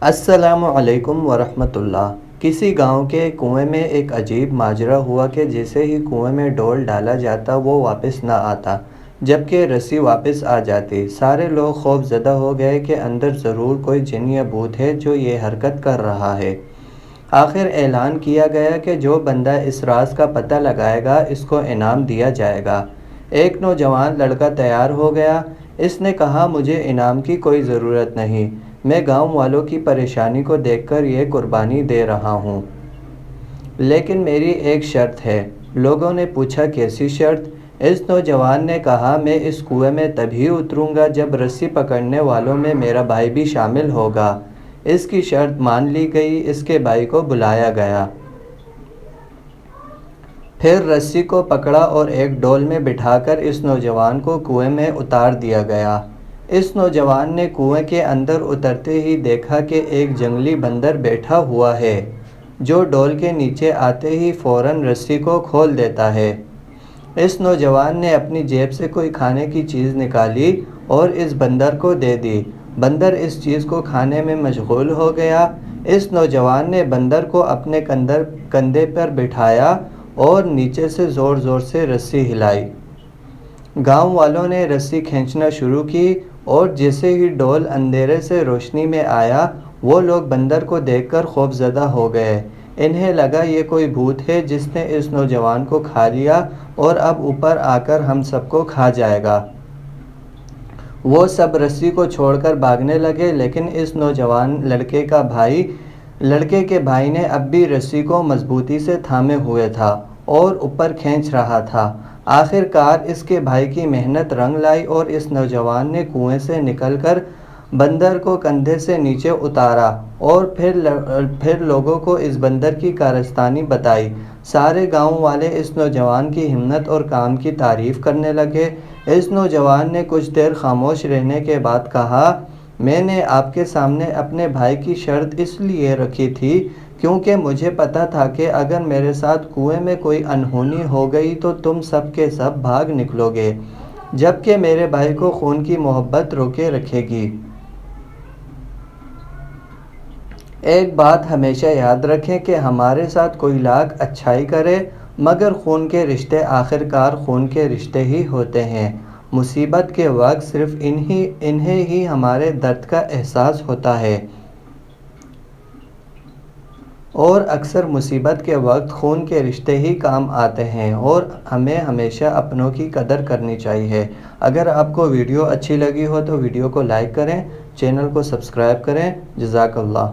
السلام علیکم ورحمۃ اللہ۔ کسی گاؤں کے کنویں میں ایک عجیب ماجرا ہوا کہ جیسے ہی کنویں میں ڈول ڈالا جاتا وہ واپس نہ آتا، جبکہ رسی واپس آ جاتی۔ سارے لوگ خوف زدہ ہو گئے کہ اندر ضرور کوئی جن یا بھوت ہے جو یہ حرکت کر رہا ہے۔ آخر اعلان کیا گیا کہ جو بندہ اس راز کا پتہ لگائے گا اس کو انعام دیا جائے گا۔ ایک نوجوان لڑکا تیار ہو گیا۔ اس نے کہا، مجھے انعام کی کوئی ضرورت نہیں، میں گاؤں والوں کی پریشانی کو دیکھ کر یہ قربانی دے رہا ہوں، لیکن میری ایک شرط ہے۔ لوگوں نے پوچھا، کیسی شرط؟ اس نوجوان نے کہا، میں اس کنویں میں تبھی اتروں گا جب رسی پکڑنے والوں میں میرا بھائی بھی شامل ہوگا۔ اس کی شرط مان لی گئی۔ اس کے بھائی کو بلایا گیا، پھر رسی کو پکڑا اور ایک ڈول میں بٹھا کر اس نوجوان کو کنویں میں اتار دیا گیا۔ اس نوجوان نے کنویں کے اندر اترتے ہی دیکھا کہ ایک جنگلی بندر بیٹھا ہوا ہے، جو ڈول کے نیچے آتے ہی فوراً رسی کو کھول دیتا ہے۔ اس نوجوان نے اپنی جیب سے کوئی کھانے کی چیز نکالی اور اس بندر کو دے دی۔ بندر اس چیز کو کھانے میں مشغول ہو گیا۔ اس نوجوان نے بندر کو اپنے کندھے پر بٹھایا اور نیچے سے زور زور سے رسی ہلائی۔ گاؤں والوں نے رسی کھینچنا شروع کی اور جیسے ہی ڈول اندھیرے سے روشنی میں آیا، وہ لوگ بندر کو دیکھ کر خوف زدہ ہو گئے۔ انہیں لگا یہ کوئی بھوت ہے جس نے اس نوجوان کو کھا لیا اور اب اوپر آ کر ہم سب کو کھا جائے گا۔ وہ سب رسی کو چھوڑ کر بھاگنے لگے، لیکن اس نوجوان لڑکے کے بھائی نے اب بھی رسی کو مضبوطی سے تھامے ہوئے تھا اور اوپر کھینچ رہا تھا۔ آخر کار اس کے بھائی کی محنت رنگ لائی اور اس نوجوان نے کنویں سے نکل کر بندر کو کندھے سے نیچے اتارا اور پھر لوگوں کو اس بندر کی کارستانی بتائی۔ سارے گاؤں والے اس نوجوان کی ہمت اور کام کی تعریف کرنے لگے۔ اس نوجوان نے کچھ دیر خاموش رہنے کے بعد کہا، میں نے آپ کے سامنے اپنے بھائی کی شرط اس لیے رکھی تھی کیونکہ مجھے پتا تھا کہ اگر میرے ساتھ کنویں میں کوئی انہونی ہو گئی تو تم سب کے سب بھاگ نکلو گے، جبکہ میرے بھائی کو خون کی محبت روکے رکھے گی۔ ایک بات ہمیشہ یاد رکھیں کہ ہمارے ساتھ کوئی لاکھ اچھائی کرے مگر خون کے رشتے آخر کار خون کے رشتے ہی ہوتے ہیں۔ مصیبت کے وقت صرف انہیں ہی ہمارے درد کا احساس ہوتا ہے اور اکثر مصیبت کے وقت خون کے رشتے ہی کام آتے ہیں، اور ہمیں ہمیشہ اپنوں کی قدر کرنی چاہیے۔ اگر آپ کو ویڈیو اچھی لگی ہو تو ویڈیو کو لائک کریں، چینل کو سبسکرائب کریں۔ جزاک اللہ۔